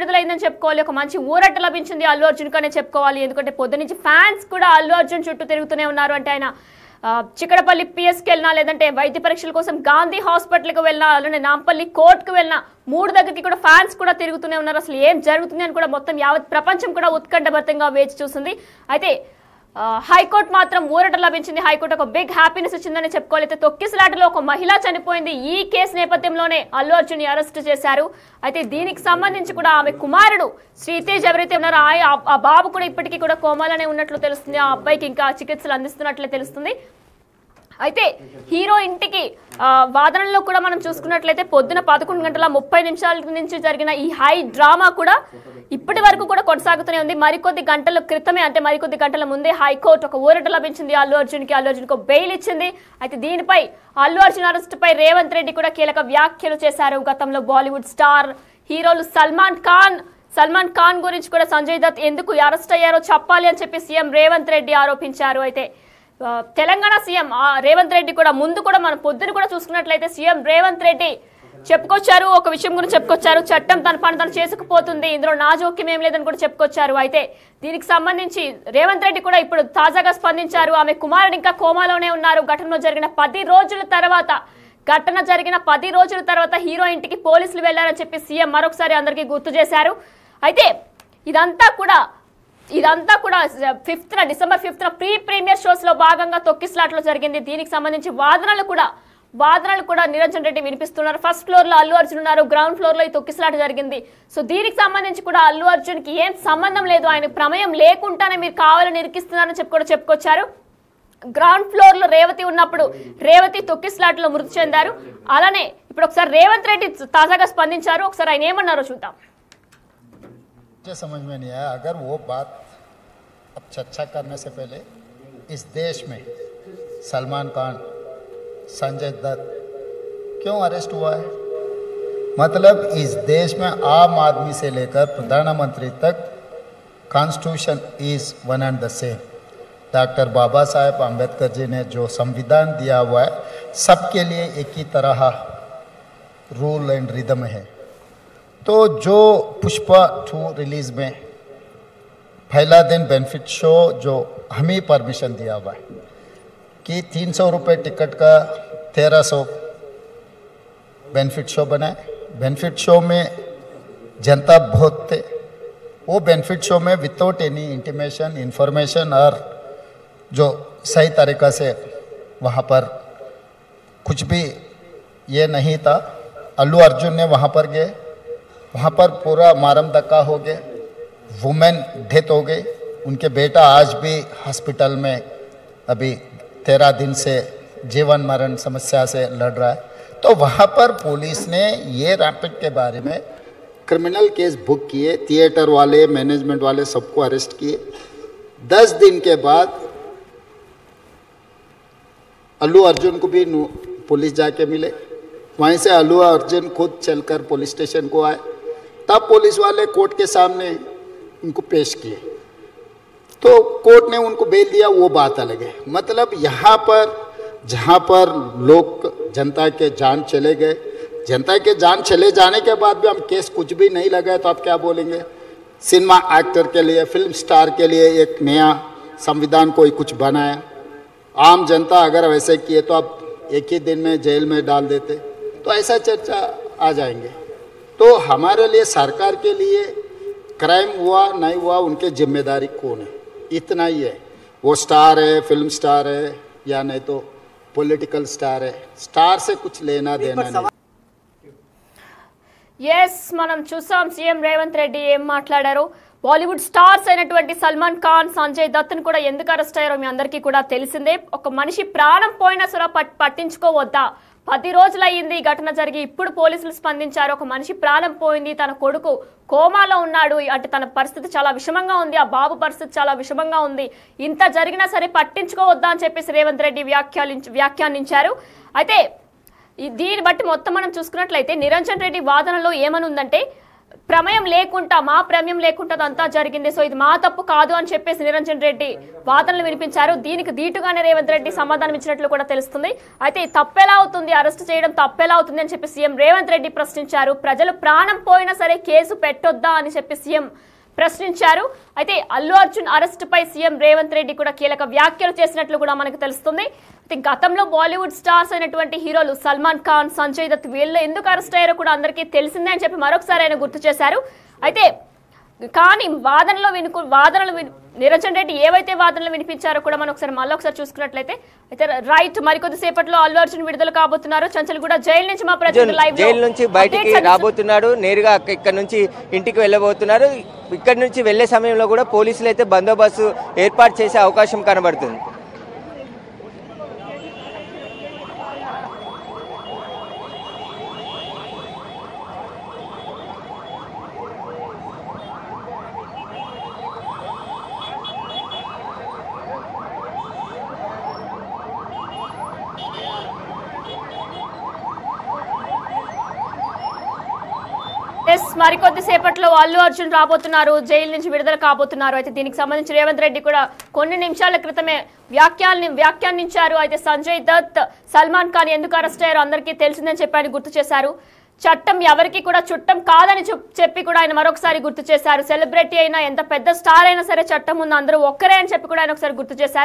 విడుదలైందని చెప్పుకోవాలి. ఒక మంచి ఊరట లభించింది అల్లు అర్జున్ కనే చెప్పుకోవాలి. ఎందుకంటే పొద్దు నుంచి ఫ్యాన్స్ కూడా అల్లు అర్జున్ చుట్టూ తిరుగుతూనే ఉన్నారు. అంటే ఆయన చిక్కడపల్లి పిఎస్కి వెళ్ళినా, లేదంటే వైద్య పరీక్షల కోసం గాంధీ హాస్పిటల్కి వెళ్ళినా, అలానే నాంపల్లి కోర్టుకు వెళ్ళినా 3 దగ్గరికి కూడా ఫ్యాన్స్ కూడా తిరుగుతూనే ఉన్నారు. అసలు ఏం జరుగుతుంది అని కూడా మొత్తం యావత్ ప్రపంచం కూడా ఉత్కంఠభరితంగా వేచి చూస్తుంది. అయితే హైకోర్టు మాత్రం ఊరట లభించింది. హైకోర్టు ఒక బిగ్ హ్యాపీనెస్ ఇచ్చిందని చెప్పుకోవాలి. అయితే తొక్కిసలాటలో ఒక మహిళ చనిపోయింది. ఈ కేసు నేపథ్యంలోనే అల్లు అర్జున్ అరెస్ట్ చేశారు. అయితే దీనికి సంబంధించి కూడా ఆమె కుమారుడు శ్రీతేజ్ ఎవరైతే ఉన్నారో ఆ బాబు కూడా ఇప్పటికీ కూడా కోమాలోనే ఉన్నట్లు తెలుస్తుంది. ఆ అబ్బాయికి ఇంకా చికిత్సలు అందిస్తున్నట్లే తెలుస్తుంది. అయితే హీరో ఇంటికి వాదనలో కూడా మనం చూసుకున్నట్లయితే పొద్దున 11:30 నుంచి జరిగిన ఈ హై డ్రామా కూడా ఇప్పటి వరకు కూడా కొనసాగుతూనే ఉంది. మరికొద్ది గంటల క్రితమే, అంటే మరికొద్ది గంటల ముందే హైకోర్టు ఒక ఊరట లభించింది అల్లు అర్జున్కి బెయిల్ ఇచ్చింది. అయితే దీనిపై అల్లు అర్జున్ అరెస్ట్ పై రేవంత్ రెడ్డి కూడా కీలక వ్యాఖ్యలు చేశారు. గతంలో బాలీవుడ్ స్టార్ హీరోలు సల్మాన్ ఖాన్ గురించి కూడా సంజయ్ దత్ ఎందుకు అరెస్ట్ అయ్యారో చెప్పాలి అని చెప్పి సీఎం రేవంత్ రెడ్డి ఆరోపించారు. అయితే తెలంగాణ సీఎం రేవంత్ రెడ్డి కూడా ముందు కూడా మనం పొద్దున కూడా చూసుకున్నట్లయితే సీఎం రేవంత్ రెడ్డి చెప్పుకొచ్చారు. ఒక విషయం గురించి చెప్పుకొచ్చారు, చట్టం తన పని తను చేసుకుపోతుంది, ఇందులో నా జోక్యం ఏం లేదని కూడా చెప్పుకొచ్చారు. అయితే దీనికి సంబంధించి రేవంత్ రెడ్డి కూడా ఇప్పుడు తాజాగా స్పందించారు. ఆమె కుమారుడు ఇంకా కోమాలోనే ఉన్నారు. ఘటన జరిగిన 10 రోజుల తర్వాత హీరో ఇంటికి పోలీసులు వెళ్లారని చెప్పి సీఎం మరొకసారి అందరికీ గుర్తు చేశారు. అయితే ఇదంతా కూడా డిసెంబర్ 5న ప్రీమియర్ షోస్ లో భాగంగా తొక్కిసలాట్లో జరిగింది. దీనికి సంబంధించి వాదనలు కూడా నిరంజన్ రెడ్డి వినిపిస్తున్నారు. ఫస్ట్ ఫ్లోర్ లో అల్లు అర్జున్ ఉన్నారు, గ్రౌండ్ ఫ్లోర్ లో ఈ తొక్కిసలాట జరిగింది. సో దీనికి సంబంధించి కూడా అల్లు అర్జున్ కి ఏం సంబంధం లేదు, ఆయన ప్రమేయం లేకుండానే మీరు కావాలని ఇరికిస్తున్నారని చెప్పుకొచ్చారు. గ్రౌండ్ ఫ్లోర్ లో రేవతి ఉన్నప్పుడు రేవతి తొక్కిసలాటలో మృతి చెందారు. అలానే ఇప్పుడు ఒకసారి రేవంత్ రెడ్డి తాజాగా స్పందించారు. ఒకసారి ఆయన ఏమన్నారో చూద్దాం. मुझे समझ में नहीं आया, अगर वो बात अब चर्चा करने से पहले इस देश में सलमान खान, संजय दत्त क्यों अरेस्ट हुआ है? मतलब इस देश में आम आदमी से लेकर प्रधानमंत्री तक constitution is one and the same. Doctor Baba Saheb Ambedkar ji ने जो संविधान दिया हुआ है सबके लिए एक ही तरह रूल एंड रिदम है. तो जो पुष्पा 2 रिलीज़ में पहला दिन बेनिफिट शो जो हमें परमिशन दिया हुआ है कि 300 रुपये टिकट का 1300 बेनिफिट शो बनाए. बेनिफिट शो में जनता बहुत थे. वो बेनिफिट शो में विदाउट एनी इंटीमेशन इंफॉर्मेशन और जो सही तरीक़ा से वहाँ पर कुछ भी ये नहीं था. अल्लू अर्जुन ने वहाँ पर गए, वहाँ पर पूरा मारम धक्का हो गया, वुमेन डेथ हो गई. उनके बेटा आज भी हॉस्पिटल में अभी 13 दिन से जीवन मरण समस्या से लड़ रहा है. तो वहाँ पर पुलिस ने ये रैपिड के बारे में क्रिमिनल केस बुक किए, थिएटर वाले मैनेजमेंट वाले सबको अरेस्ट किए. 10 दिन के बाद अल्लू अर्जुन को भी पुलिस जाके मिले. वहीं से अल्लू अर्जुन खुद चलकर पुलिस स्टेशन को आए. तब पुलिस वाले कोर्ट के सामने उनको पेश किए तो कोर्ट ने उनको बेल दिया. वो बात अलग है. मतलब यहाँ पर जहाँ पर लोग जनता के जान चले गए, जनता के जान चले जाने के बाद भी हम केस कुछ भी नहीं लगाए तो आप क्या बोलेंगे? सिनेमा एक्टर के लिए, फिल्म स्टार के लिए एक नया संविधान कोई कुछ बनाया. आम जनता अगर वैसे किए तो आप एक ही दिन में जेल में डाल देते. तो ऐसा चर्चा आ जाएंगे. तो हमारे लिए सरकार के लिए क्राइम हुआ नहीं हुआ उनके जिम्मेदारी कौन है, इतना ही है. वो स्टार है, फिल्म स्टार है या नहीं तो पॉलिटिकल स्टार है. स्टार से कुछ लेना देना नहीं. yes మనం చూసాం సీఎం రేవంత్ రెడ్డి ఏం మాట్లాడారో. బాలీవుడ్ స్టార్స్ అయినటువంటి సల్మాన్ ఖాన్, సంజయ్ దత్ ను కూడా ఎందుకు అరెస్ట్ అయ్యారో మీ అందరికీ కూడా తెలిసిందే. ఒక మనిషి ప్రాణం పోయినా సరే పట్టించుకోవద్దా? 10 రోజులు అయ్యింది ఈ ఘటన జరిగి, ఇప్పుడు పోలీసులు స్పందించారు. ఒక మనిషి ప్రాణం పోయింది, తన కొడుకు కోమాలో ఉన్నాడు, అంటే తన పరిస్థితి చాలా విషమంగా ఉంది, ఆ బాబు పరిస్థితి చాలా విషమంగా ఉంది, ఇంత జరిగినా సరే పట్టించుకోవద్దా అని చెప్పేసి రేవంత్ రెడ్డి వ్యాఖ్యానించారు. అయితే దీన్ని బట్టి మొత్తం మనం చూసుకున్నట్లయితే నిరంజన్ రెడ్డి వాదనలో ఏమనుందంటే ప్రమేయం లేకుండా మా ప్రమేయం లేకుండా అదంతా జరిగింది, సో ఇది మా తప్పు కాదు అని చెప్పేసి నిరంజన్ రెడ్డి వాదనలు వినిపించారు. దీనికి దీటుగానే రేవంత్ రెడ్డి సమాధానం ఇచ్చినట్లు కూడా తెలుస్తుంది. అయితే తప్పెలా అవుతుంది, అరెస్ట్ చేయడం తప్పెలా అవుతుంది అని చెప్పి సీఎం రేవంత్ రెడ్డి ప్రశ్నించారు. ప్రజలు ప్రాణం పోయినా సరే కేసు పెట్టొద్దా అని చెప్పి సీఎం ప్రశ్నించారు. అయితే అల్లు అర్జున్ అరెస్ట్ పై సీఎం రేవంత్ రెడ్డి కూడా కీలక వ్యాఖ్యలు చేసినట్లు కూడా మనకు తెలుస్తుంది. అయితే గతంలో బాలీవుడ్ స్టార్స్ అయినటువంటి హీరోలు సల్మాన్ ఖాన్, సంజయ్ దత్ వీళ్ళు ఎందుకు అరెస్ట్ అయ్యారో కూడా అందరికీ తెలిసిందే అని చెప్పి మరొకసారి ఆయన గుర్తు చేశారు. అయితే కానీ నిరంజన్ రెడ్డి ఏవైతే వాదనలు వినిపించారో కూడా మనం ఒకసారి చూసుకున్నట్లయితే అయితే రైట్ మరికొద్దిసేపట్లో అల్లు అర్జున్ విడుదల కాబోతున్నారు. చంచల్గూడ జైలు నుంచి మా ప్రతినిధి లైవ్ జైలు నుంచి బయటికి రాబోతున్నాడు. నేరుగా ఇక్కడ నుంచి ఇంటికి వెళ్ళబోతున్నారు. ఇక్కడ నుంచి వెళ్లే సమయంలో కూడా పోలీసులు అయితే బందోబస్తు ఏర్పాటు చేసే అవకాశం కనబడుతుంది. మరికొద్ది సేపట్లో అల్లు అర్జున్ రాబోతున్నారు, జైలు నుంచి విడుదల కాబోతున్నారు. అయితే దీనికి సంబంధించి రేవంత్ రెడ్డి కూడా కొన్ని నిమిషాల క్రితమే వ్యాఖ్యానించారు. అయితే సంజయ్ దత్, సల్మాన్ ఖాన్ ఎందుకు అరెస్ట్ అయ్యారో అందరికీ తెలిసిందని చెప్పి ఆయన గుర్తు చేశారు. చట్టం ఎవరికి కూడా చుట్టం కాదని చెప్పి కూడా ఆయన మరొకసారి గుర్తు చేశారు. సెలబ్రిటీ అయినా ఎంత పెద్ద స్టార్ అయినా సరే చట్టం ముందు అందరూ ఒక్కరే అని చెప్పి కూడా ఆయన ఒకసారి గుర్తు చేశారు.